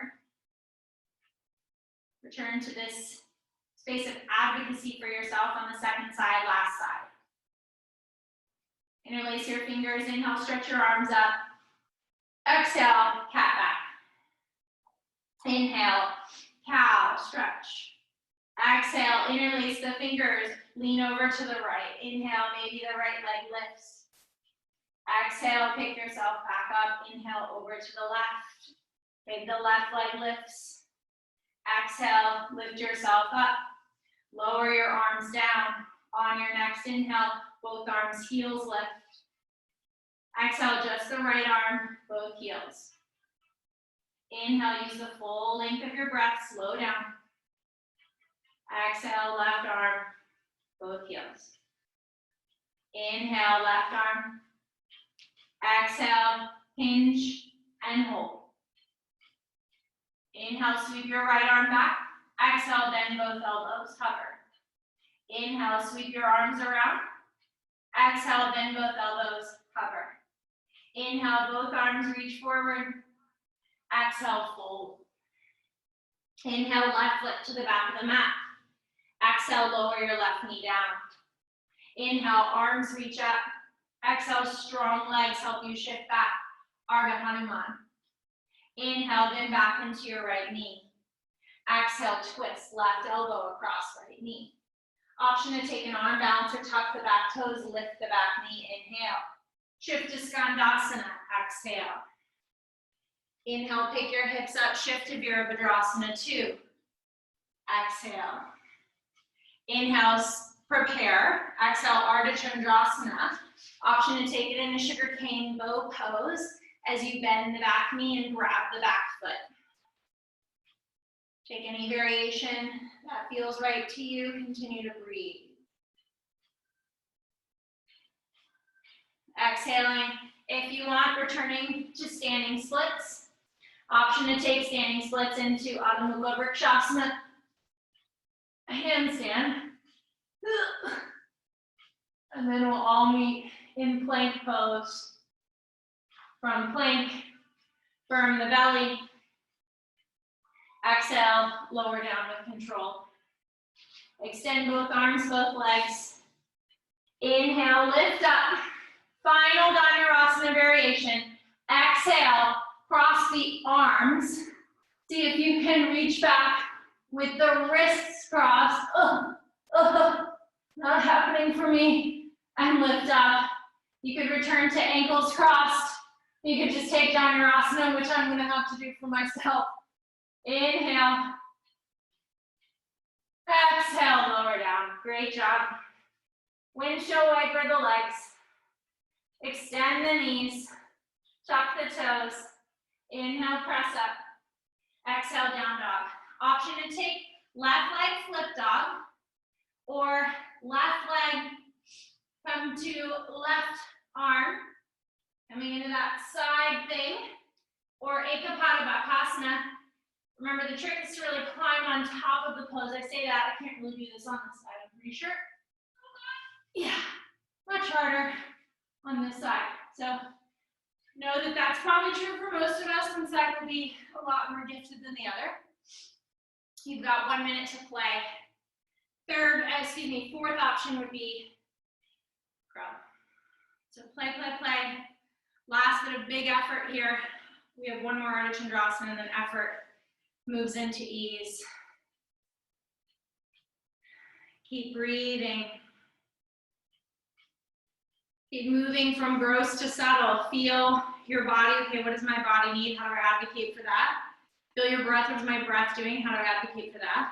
Return to this space of advocacy for yourself on the second side, last side. Interlace your fingers, inhale, stretch your arms up. Exhale, cat back. Inhale, cow, stretch. Exhale, interlace the fingers, lean over to the right. Inhale, maybe the right leg lifts. Exhale, pick yourself back up. Inhale, over to the left. Maybe the left leg lifts. Exhale, lift yourself up. Lower your arms down. On your next inhale, both arms, heels lift. Exhale, just the right arm, both heels. Inhale, use the full length of your breath, slow down. Exhale, left arm, both heels. Inhale, left arm. Exhale, hinge and hold. Inhale, sweep your right arm back. Exhale, bend both elbows, hover. Inhale, sweep your arms around. Exhale, bend both elbows, hover. Inhale, both arms reach forward. Exhale, fold. Inhale, left foot to the back of the mat. Exhale, lower your left knee down. Inhale, arms reach up. Exhale, strong legs help you shift back. Ardha Hanuman. Inhale, bend back into your right knee. Exhale, twist, left elbow across right knee. Option to take an arm balance or tuck the back toes, lift the back knee, inhale. Shift to Skandasana, exhale. Inhale, pick your hips up, shift to Virabhadrasana 2. Exhale. Inhale, prepare. Exhale, Ardha Chandrasana. Option to take it in a sugar cane bow pose as you bend the back knee and grab the back foot. Take any variation that feels right to you. Continue to breathe. Exhaling. If you want, returning to standing splits. Option to take standing splits into Adho Mukha Vrikshasana. Handstand. And then we'll all meet in plank pose. From plank, firm the belly. Exhale, lower down with control. Extend both arms, both legs. Inhale, lift up. Final Dhanurasana variation. Exhale, cross the arms. See if you can reach back with the wrists crossed. Not happening for me. And lift up. You could return to ankles crossed. You could just take Dhanurasana, which I'm gonna have to do for myself. Inhale. Exhale, lower down. Great job. Windshield wiper the legs. Extend the knees. Tuck the toes. Inhale, press up. Exhale, down dog. Option to take left leg flip dog or left leg Come to left arm, coming into that side thing, or Ekapada Bakasana. Remember, the trick is to really climb on top of the pose. I say that, I can't really do this on this side, I'm pretty sure. Yeah, much harder on this side. So know that that's probably true for most of us. One side will be a lot more gifted than the other. You've got 1 minute to play. Fourth option would be crowd. So play, play, play. Last bit of big effort here. We have one more Ardha Chandrasana and then effort moves into ease. Keep breathing. Keep moving from gross to subtle. Feel your body. Okay, what does my body need? How do I advocate for that? Feel your breath. What is my breath doing? How do I advocate for that?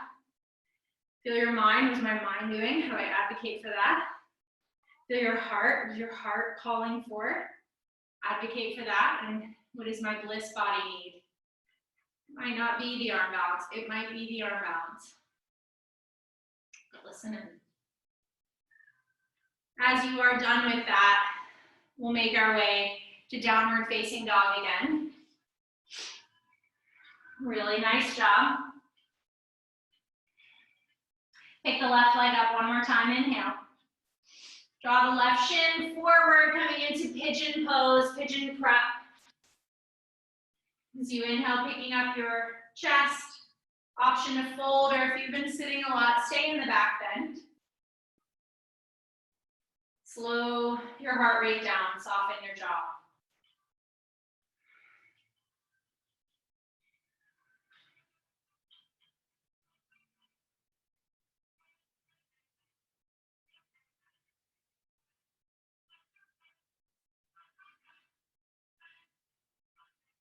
Feel your mind. What is my mind doing? How do I advocate for that? Feel your heart. What is your heart calling for? Advocate for that. And what does my bliss body need? It might not be the arm balance. It might be the arm balance. But listen in. As you are done with that, we'll make our way to downward facing dog again. Really nice job. Pick the left leg up one more time, inhale. Draw the left shin forward, coming into pigeon pose, pigeon prep. As you inhale, picking up your chest, option to fold, or if you've been sitting a lot, stay in the back bend. Slow your heart rate down, soften your jaw.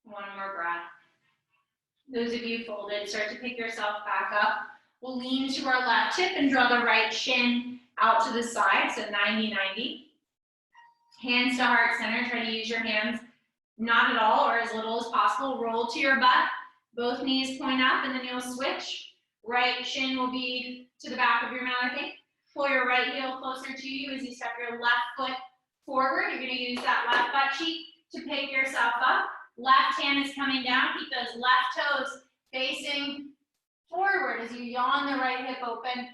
One more breath. Those of you folded, start to pick yourself back up. We'll lean to our left hip and draw the right shin out to the side, so 90-90. Hands to heart center, try to use your hands not at all or as little as possible. Roll to your butt, both knees point up, and then you'll switch. Right shin will be to the back of your mat, I think. Pull your right heel closer to you as you step your left foot forward. You're gonna use that left butt cheek to pick yourself up. Left hand is coming down. Keep those left toes facing forward as you yawn the right hip open.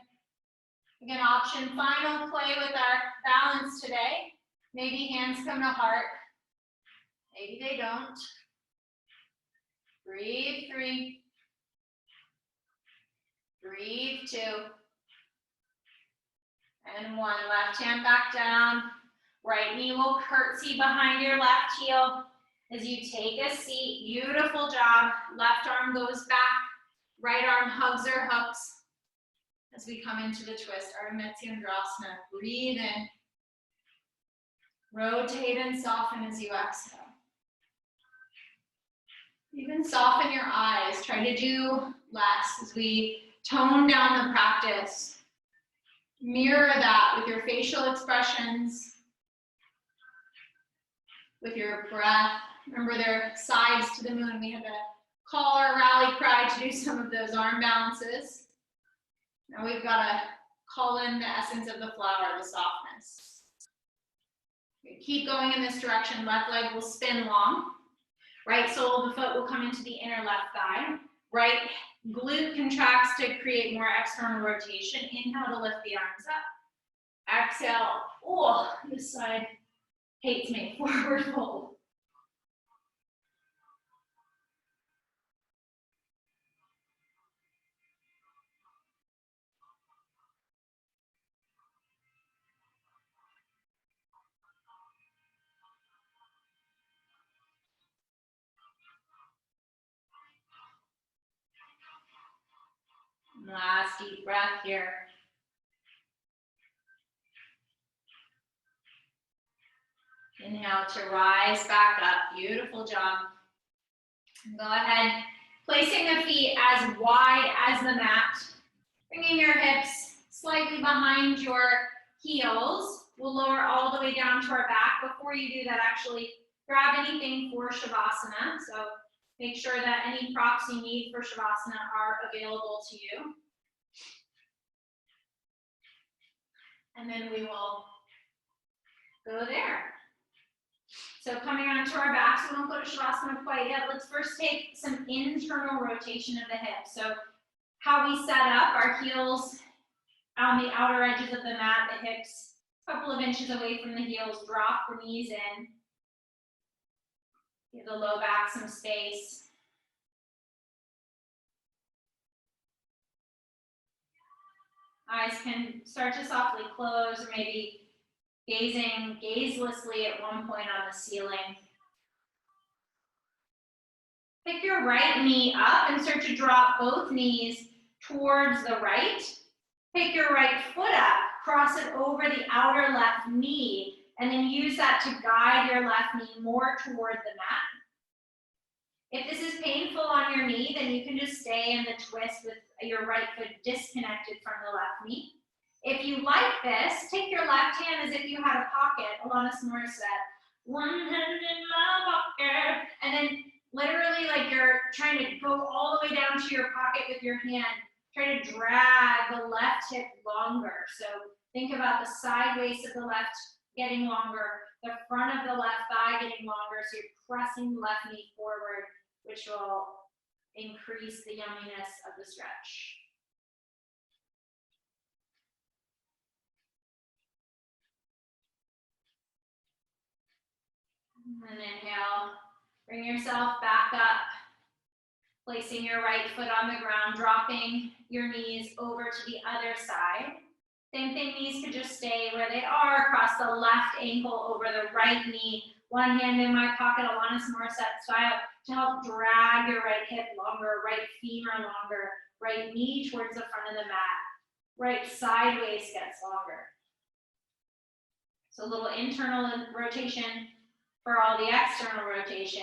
Again, option final play with our balance today. Maybe hands come to heart. Maybe they don't. Breathe 3. Breathe 2. And 1. Left hand back down. Right knee will curtsy behind your left heel. As you take a seat, beautiful job. Left arm goes back, right arm hugs or hooks. As we come into the twist, Ardha Chandrasana. Breathe in. Rotate and soften as you exhale. Even soften your eyes. Try to do less as we tone down the practice. Mirror that with your facial expressions, with your breath. Remember, there are sides to the moon. We had to call our rally cry to do some of those arm balances. Now we've got to call in the essence of the flower, the softness. Okay, keep going in this direction. Left leg will spin long. Right sole of the foot will come into the inner left thigh. Right glute contracts to create more external rotation. Inhale to lift the arms up. Exhale. Oh, this side hates me. Forward fold. Last deep breath here. Inhale to rise back up. Beautiful job. Go ahead, placing the feet as wide as the mat. Bringing your hips slightly behind your heels. We'll lower all the way down to our back. Before you do that, actually grab anything for Shavasana. So make sure that any props you need for Shavasana are available to you. And then we will Go there. So coming onto our backs, we won't go to Shavasana quite yet. Let's first take some internal rotation of the hips. So how we set up, our heels on the outer edges of the mat, the hips a couple of inches away from the heels, drop the knees in. Give the low back some space. Eyes can start to softly close, or maybe gazing gazelessly at one point on the ceiling. Pick your right knee up and start to drop both knees towards the right. Pick your right foot up, cross it over the outer left knee, and then use that to guide your left knee more toward the mat. If this is painful on your knee, then you can just stay in the twist with your right foot disconnected from the left knee. If you like this, take your left hand as if you had a pocket, Alanis Morissette. One hand in my pocket. And then literally like you're trying to go all the way down to your pocket with your hand. Try to drag the left hip longer. So think about the side waist of the left getting longer, the front of the left thigh getting longer, so you're pressing the left knee forward, which will increase the yumminess of the stretch. And inhale, bring yourself back up, placing your right foot on the ground, dropping your knees over to the other side. Same thing, knees could just stay where they are, cross the left ankle over the right knee, one hand in my pocket, Alanis Morissette style, to help drag your right hip longer, right femur longer, right knee towards the front of the mat, right side waist gets longer. So a little internal rotation for all the external rotation.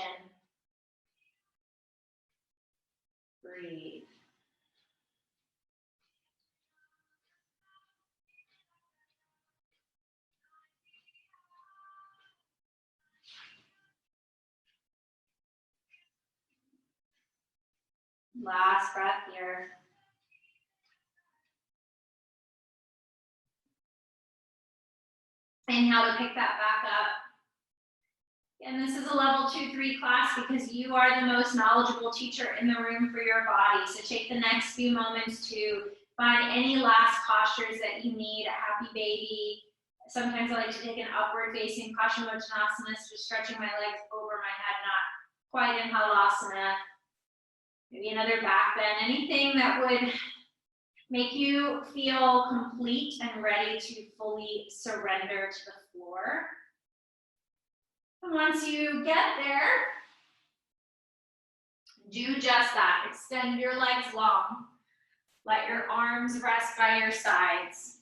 Breathe. Last breath here. Inhale to pick that back up. And this is a level 2-3 class because you are the most knowledgeable teacher in the room for your body. So take the next few moments to find any last postures that you need, a happy baby. Sometimes I like to take an upward facing Paschimottanasana, just stretching my legs over my head, not quite in Halasana. Maybe another back bend, anything that would make you feel complete and ready to fully surrender to the floor. And once you get there, do just that. Extend your legs long. Let your arms rest by your sides.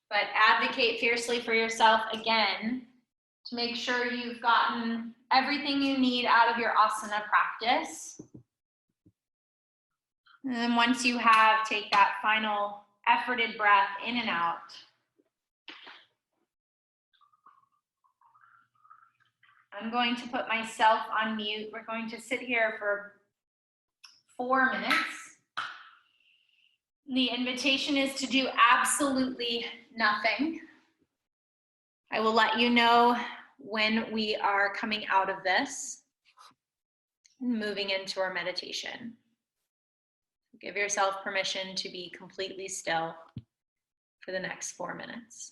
But advocate fiercely for yourself again to make sure you've gotten everything you need out of your asana practice. And then once you have, take that final efforted breath in and out. I'm going to put myself on mute. We're going to sit here for 4 minutes. The invitation is to do absolutely nothing. I will let you know when we are coming out of this and moving into our meditation. Give yourself permission to be completely still for the next 4 minutes.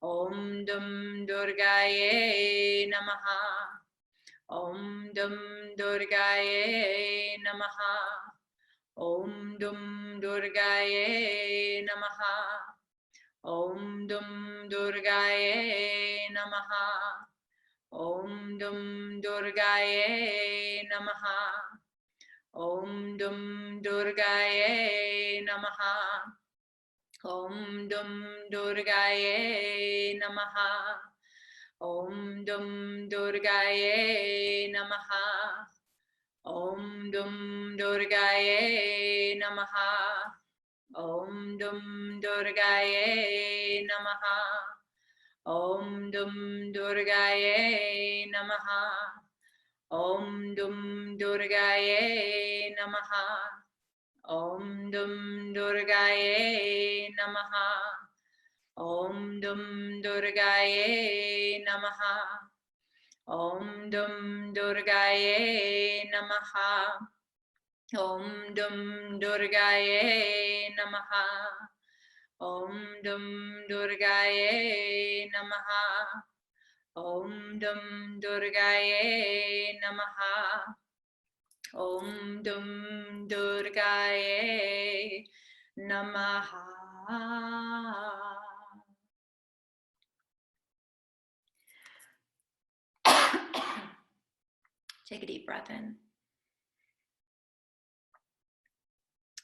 Om Dum Durgaye Namaha. Om Dum Durgaye Namaha. Om Dum Durgaye Namaha. Om Dum Durgaye Namaha. Om Dum Durgaye Namaha. Om Dum Durgaye Namaha. Om Dum Durgaye Namaha. Om Dum Durgaye Namaha. Om Dum Durgaye Namaha. Om Dum Durgaye Namaha. Om Dum Durgaye Namaha. Om Dum Durgaye Namaha. Om Dum Durgaye Namaha. Om Dum Durgaye Namaha. Om Dum Durgaye Namaha. Om Dum Durgaye Namaha. Om Dum Durgaye Namaha. Om Dum Durgaye Namaha. Om Dum Durgaye Namaha. Take a deep breath in.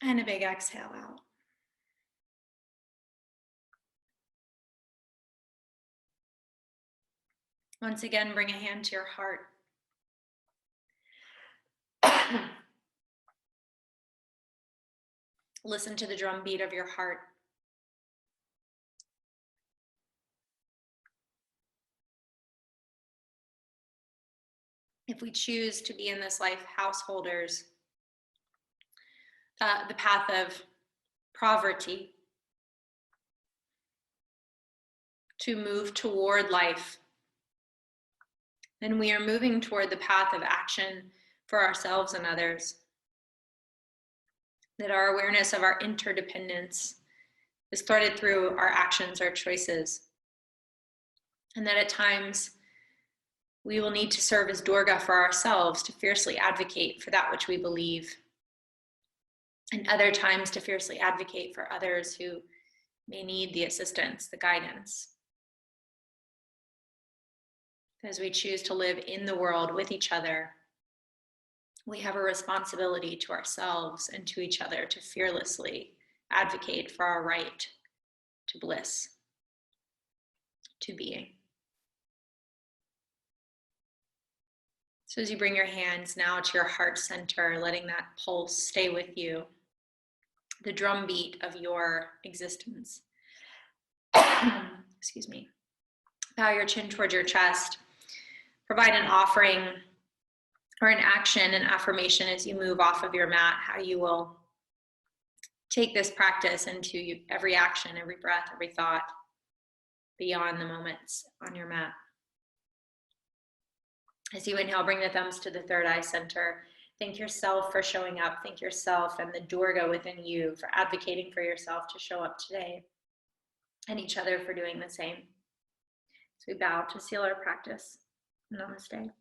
And a big exhale out. Once again, bring a hand to your heart. Listen to the drum beat of your heart. If we choose to be in this life householders, the path of poverty, to move toward life, then we are moving toward the path of action for ourselves and others. That our awareness of our interdependence is threaded through our actions, our choices. And that at times we will need to serve as Durga for ourselves, to fiercely advocate for that which we believe. And other times to fiercely advocate for others who may need the assistance, the guidance. As we choose to live in the world with each other, we have a responsibility to ourselves and to each other to fearlessly advocate for our right to bliss, to being. So as you bring your hands now to your heart center, letting that pulse stay with you, the drumbeat of your existence. Excuse me. Bow your chin towards your chest. Provide an offering or an action, an affirmation as you move off of your mat, how you will take this practice into every action, every breath, every thought, beyond the moments on your mat. As you inhale, bring the thumbs to the third eye center. Thank yourself for showing up. Thank yourself and the Durga within you for advocating for yourself to show up today, and each other for doing the same. So we bow to seal our practice. Namaste.